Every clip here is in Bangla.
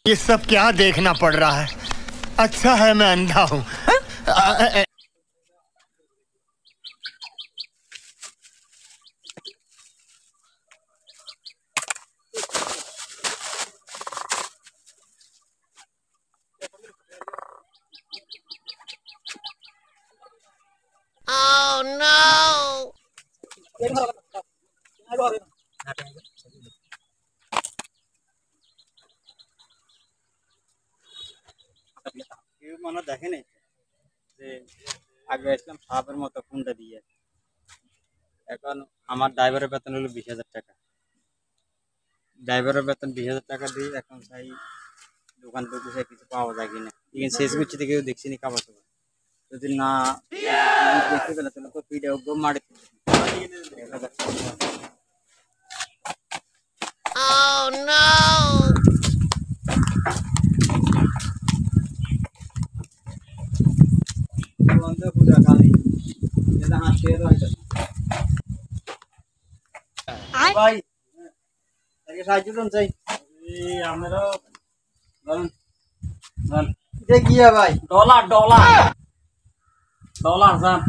ये सब क्या देखना पड़ रहा है? अच्छा है मैं अंधा हूँ। Oh no! মনে দেখেনি যে আগে আসলাম সাপের মতো কুন্ডা দিয়ে, এখন আমার ড্রাইভারের বেতন হলো 20,000 টাকা। ড্রাইভারের বেতন 20,000 টাকা দিয়ে এখন চাই দোকান করতেছে, কিছু পাওয়া যায় কিনা। কিন্তু শেষ করছি কেউ দেখছি নি কাপড় চোপড় যদি না দেখতে পেলে তাহলে তো পিঠে মারে। Oh no! ভাই সাহায্য করুন চাই আমারও কি ভাই ডলার ডলার ডলার যান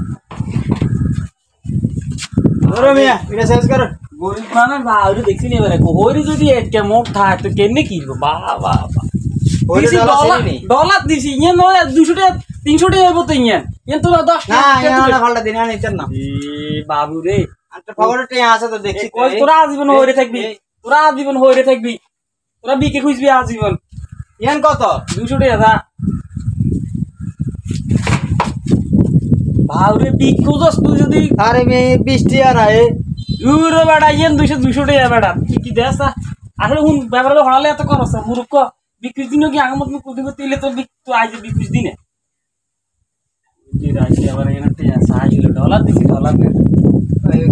মিয়া এটা শেষ করো। গরিব মানে বাউরি দেখছি নি এবারে হরি যদি এটকে মোট থাকে তো কেমনে কিনবো বাবা ডলার দিছি ইয়ে নয় 200 টাকা 300 টাকা এবো তো ইয়ে ইয়ে তো 10 টাকা ফালটা দিন আনিছেন না বাবু রে একটা খবরের টাকা আছে তো দেখছি তোরা আজীবন হইরে থাকবি তোরা আজীবন হইরে থাকবি তোরা বিকে খুঁজবি আজীবন ইয়ান কত 200 টাকা দা বাউরে বিক খুঁজস তুই যদি আরে মে 20 টাকা রায় ইউরে বেটা ইয়েন 200 টাকা বেটা তুই কি দেস আসলে হুন ব্যাপারে হড়ালে এত করছ মূর্খ বিক্রি দিন কি আগমত মু কোটি তেলে তো বিক তো আজ বিক্রি দিনে কি রাইছে আবার এখানে তে সাহায্য ডলার দিছি ডলার নে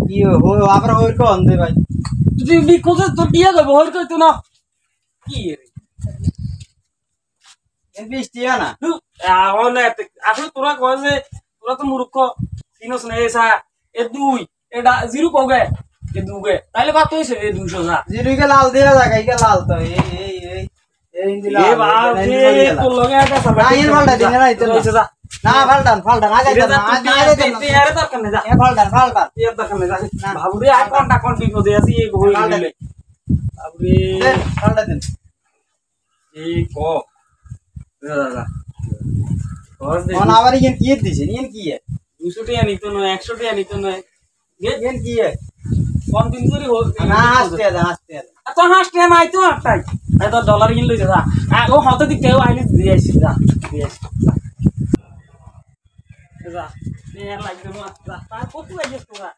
কি হো আবার হইর কোন দে ভাই তুই বিক খুঁজস তো কি হবে হইর কই তো না কি রে 20 টাকা না আহলে আসলে তোরা কয় যে তোরা তো মূর্খ চিনস না এসা এ দুই এটা জিরো কবে এ দুগে তাইলে বাত হইছে এ 200 যা জিরো কে লাল দিয়া জায়গা ইকে লাল তো এই ইন্দিলা এ বাপ রে তো লগে এটা সব না ইন ফালটা দিন না ইতে হইছে যা না ফালটান আগে না আগে তুই আরে দরকার নেই যা এ ফালটান এর দরকার নেই যা বাবু রে আর কোনটা কোন বিপদে আছে এই হই গেলে বাবু রে ফালটা দিন এই ক দাদা কস দে কোন আবার ইন কি দিছে ইন কি 200 টাকা নিত না 100 টাকা নিত না ইন কি কোন দিন ধরে না হাসতে তো হাসতে নাই তো একটাই এত ডলার কিন লইছে যা ও হতে দিক কেউ আইলে দিয়ে আসি যা দিয়ে আসি যা নে লাগবে না যা তার কত আইছিস তোরা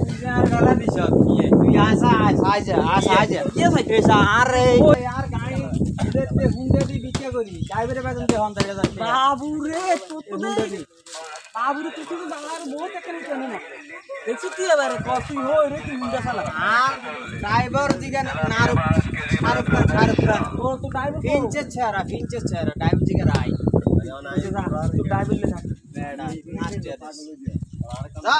তুই আর গালা দিছ কি তুই আসা কে ভাই এসা আরে यार গাড়ি দেখতে হুন্ডে দি বিক্রি করি ড্রাইভারে বেতন দে 50,000 টাকা বাবু রে তো বাবু রে তুই তো বাংলার বহুত এখানে কেন না দেখছিস তুই এবার কফি হই রে তুই মুন্ডা শালা আর ড্রাইভার দিকে নারুক তো ড্রাইভার ফিঞ্চেস ছাড়া ড্রাইভার দিকে রাই তো ড্রাইভার লে থাক বেড়া নাচতে যা